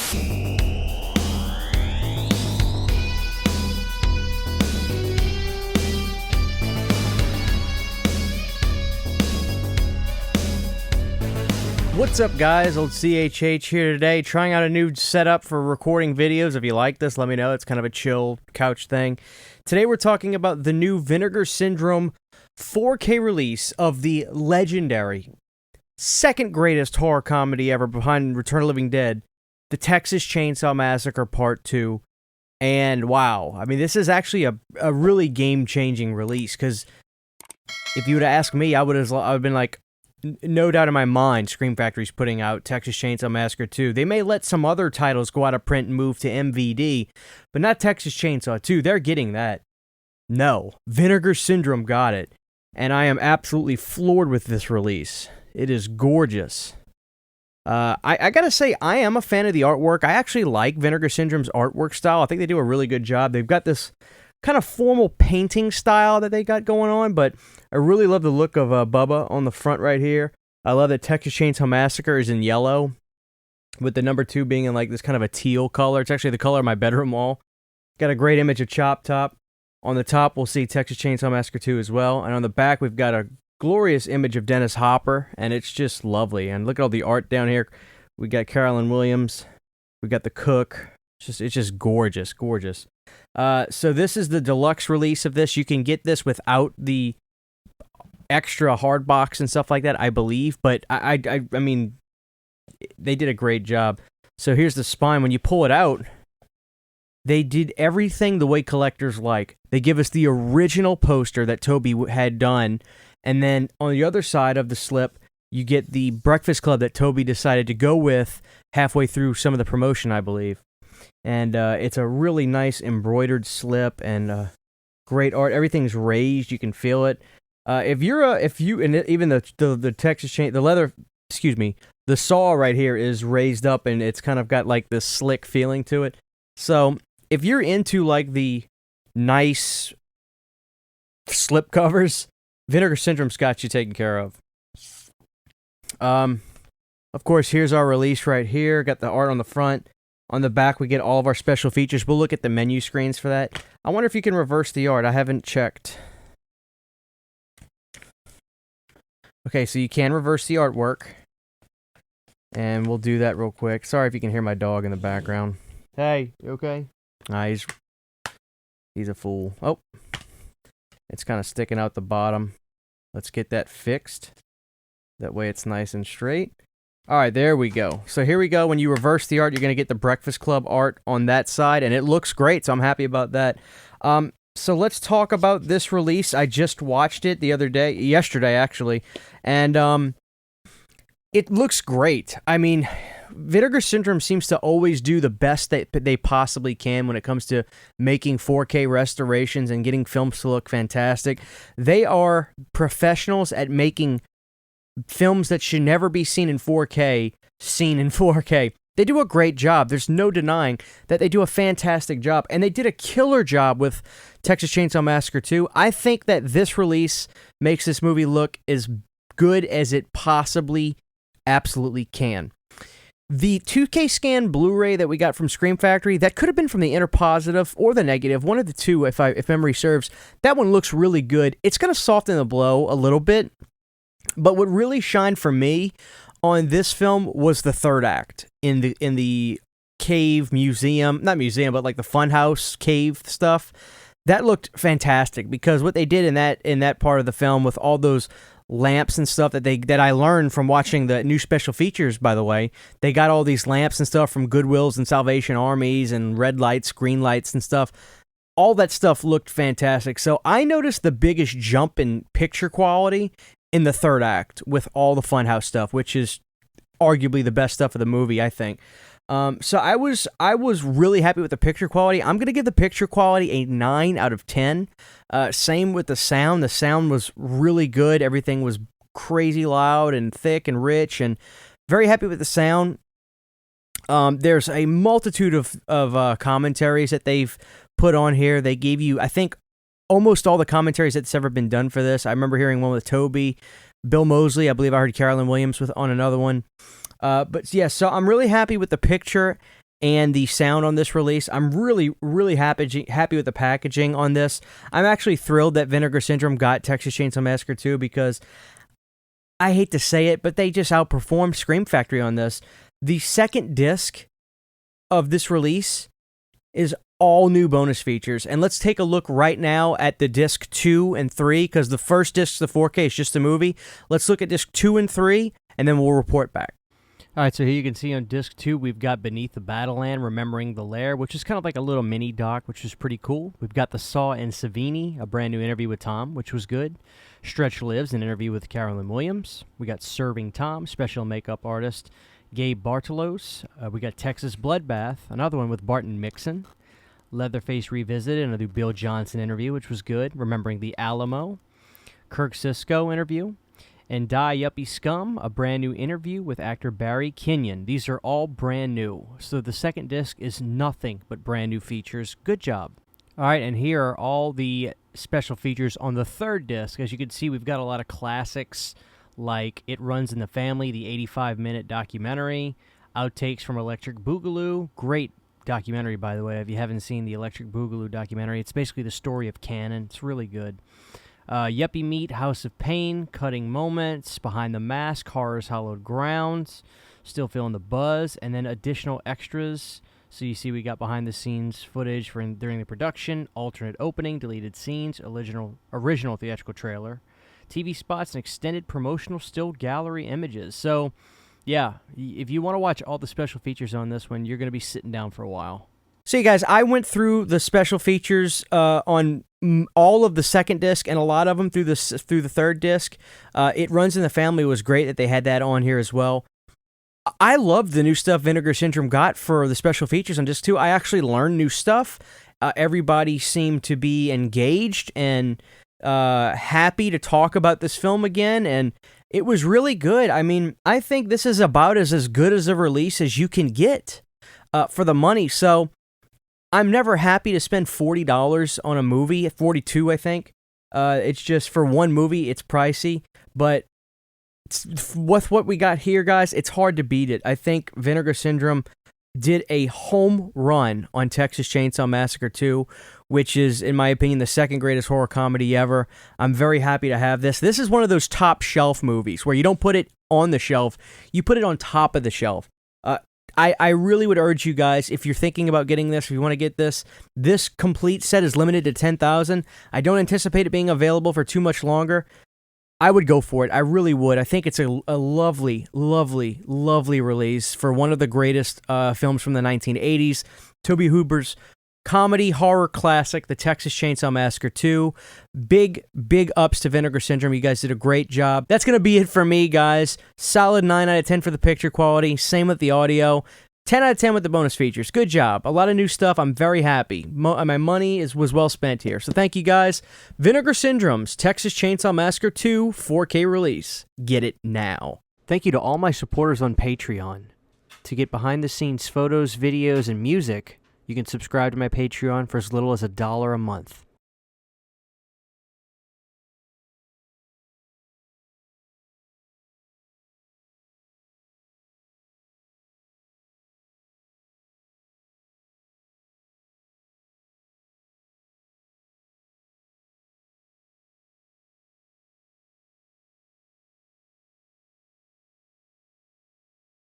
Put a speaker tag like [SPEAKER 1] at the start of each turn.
[SPEAKER 1] What's up, guys? Old CHH here today, trying out a new setup for recording videos. If you like this, let me know. It's kind of a chill couch thing. Today we're talking about the new Vinegar Syndrome 4K release of the legendary, second greatest horror comedy ever behind Return of the Living Dead, The Texas Chainsaw Massacre Part 2. And wow, I mean, this is actually a really game-changing release, because if you would have asked me, I would have been like, no doubt in my mind, Scream Factory's putting out Texas Chainsaw Massacre 2. They may let some other titles go out of print and move to MVD, but not Texas Chainsaw 2. They're getting that. No. Vinegar Syndrome got it. And I am absolutely floored with this release. It is gorgeous. I gotta say, I am a fan of the artwork. I actually like Vinegar Syndrome's artwork style. I think they do a really good job. They've got this kind of formal painting style that they got going on, but I really love the look of Bubba on the front right here. I love that Texas Chainsaw Massacre is in yellow, with the number 2 being in like this kind of a teal color. It's actually the color of my bedroom wall. Got a great image of Chop Top. On the top, we'll see Texas Chainsaw Massacre 2 as well, and on the back, we've got a glorious image of Dennis Hopper, and it's just lovely. And look at all the art down here. We got Carolyn Williams. We got the cook. It's just gorgeous, gorgeous. So this is the deluxe release of this. You can get this without the extra hard box and stuff like that, I believe. But I mean, they did a great job. So here's the spine. When you pull it out, they did everything the way collectors like. They give us the original poster that Toby had done, and then on the other side of the slip, you get the Breakfast Club that Toby decided to go with halfway through some of the promotion, I believe. And it's a really nice embroidered slip and great art. Everything's raised; you can feel it. Even the Texas chain, the leather, the saw right here is raised up, and it's kind of got like this slick feeling to it. So if you're into like the nice slip covers, Vinegar Syndrome's got you taken care of. Of course, here's our release right here. Got the art on the front. On the back, we get all of our special features. We'll look at the menu screens for that. I wonder if you can reverse the art. I haven't checked. Okay, so you can reverse the artwork. And we'll do that real quick. Sorry if you can hear my dog in the background. Hey, you okay? Nah, he's a fool. Oh, it's kind of sticking out the bottom. Let's get that fixed. That way it's nice and straight. All right, there we go. So here we go. When you reverse the art, you're going to get the Breakfast Club art on that side, and it looks great, so I'm happy about that. So let's talk about this release. I just watched it yesterday actually, and it looks great. I mean, Vinegar Syndrome seems to always do the best that they possibly can when it comes to making 4K restorations and getting films to look fantastic. They are professionals at making films that should never be seen in 4K, seen in 4K. They do a great job. There's no denying that they do a fantastic job. And they did a killer job with Texas Chainsaw Massacre 2. I think that this release makes this movie look as good as it possibly absolutely can. The 2K scan Blu-ray that we got from Scream Factory, that could have been from the Inner Positive or the Negative, one of the two if memory serves. That one looks really good. It's going to soften the blow a little bit. But what really shined for me on this film was the third act in the cave museum, not museum, but like the funhouse cave stuff. That looked fantastic because what they did in that part of the film with all those lamps and stuff that I learned from watching the new special features, by the way. They got all these lamps and stuff from Goodwills and Salvation Armies and red lights, green lights and stuff. All that stuff looked fantastic. So I noticed the biggest jump in picture quality in the third act with all the funhouse stuff, which is arguably the best stuff of the movie, I think. So I was really happy with the picture quality. I'm going to give the picture quality a 9 out of 10. Same with the sound. The sound was really good. Everything was crazy loud and thick and rich, and very happy with the sound. There's a multitude of commentaries that they've put on here. They gave you, I think, almost all the commentaries that's ever been done for this. I remember hearing one with Toby, Bill Moseley. I believe I heard Carolyn Williams on another one. But yeah, so I'm really happy with the picture and the sound on this release. I'm really, really happy with the packaging on this. I'm actually thrilled that Vinegar Syndrome got Texas Chainsaw Massacre 2 because I hate to say it, but they just outperformed Scream Factory on this. The second disc of this release is all new bonus features. And let's take a look right now at the disc 2 and 3, because the first disc, the 4K, is just a movie. Let's look at disc 2 and 3, and then we'll report back. All right, so here you can see on disc 2, we've got Beneath the Battleland, Remembering the Lair, which is kind of like a little mini doc, which is pretty cool. We've got The Saw and Savini, a brand new interview with Tom, which was good. Stretch Lives, an interview with Carolyn Williams. We got Serving Tom, special makeup artist Gabe Bartalos. We got Texas Bloodbath, another one with Barton Mixon. Leatherface Revisited, another Bill Johnson interview, which was good. Remembering the Alamo. Kirk Sisko interview. And Die Yuppie Scum, a brand new interview with actor Barry Kenyon. These are all brand new. So the second disc is nothing but brand new features. Good job. All right, and here are all the special features on the third disc. As you can see, we've got a lot of classics like It Runs in the Family, the 85-minute documentary. Outtakes from Electric Boogaloo. Great documentary, by the way. If you haven't seen the Electric Boogaloo documentary, it's basically the story of Cannon. It's really good. Yuppie Meat, House of Pain, Cutting Moments, Behind the Mask, Horror's Hallowed Grounds, Still Feeling the Buzz, and then additional extras. So you see we got behind-the-scenes footage during the production, alternate opening, deleted scenes, original theatrical trailer, TV spots, and extended promotional still gallery images. So, yeah, if you want to watch all the special features on this one, you're going to be sitting down for a while. So, you guys, I went through the special features on all of the second disc and a lot of them through the third disc. It Runs in the Family was great that they had that on here as well. I love the new stuff Vinegar Syndrome got for the special features on disc 2. I actually learned new stuff. Everybody seemed to be engaged and happy to talk about this film again, and it was really good. I mean, I think this is about as good as a release as you can get for the money. So I'm never happy to spend $40 on a movie, $42 I think. It's just for one movie, it's pricey, but with what we got here, guys, it's hard to beat it. I think Vinegar Syndrome did a home run on Texas Chainsaw Massacre 2, which is, in my opinion, the second greatest horror comedy ever. I'm very happy to have this. This is one of those top shelf movies where you don't put it on the shelf, you put it on top of the shelf. I really would urge you guys, if you're thinking about getting this, if you want to get this complete set is limited to 10,000. I don't anticipate it being available for too much longer. I would go for it. I really would. I think it's a lovely, lovely, lovely release for one of the greatest films from the 1980s. Tobe Hooper's comedy horror classic, The Texas Chainsaw Massacre 2. Big, big ups to Vinegar Syndrome. You guys did a great job. That's going to be it for me, guys. Solid 9 out of 10 for the picture quality. Same with the audio. 10 out of 10 with the bonus features. Good job. A lot of new stuff. I'm very happy. My money was well spent here. So thank you, guys. Vinegar Syndrome's Texas Chainsaw Massacre 2 4K release. Get it now. Thank you to all my supporters on Patreon. To get behind-the-scenes photos, videos, and music, you can subscribe to my Patreon for as little as $1 a month.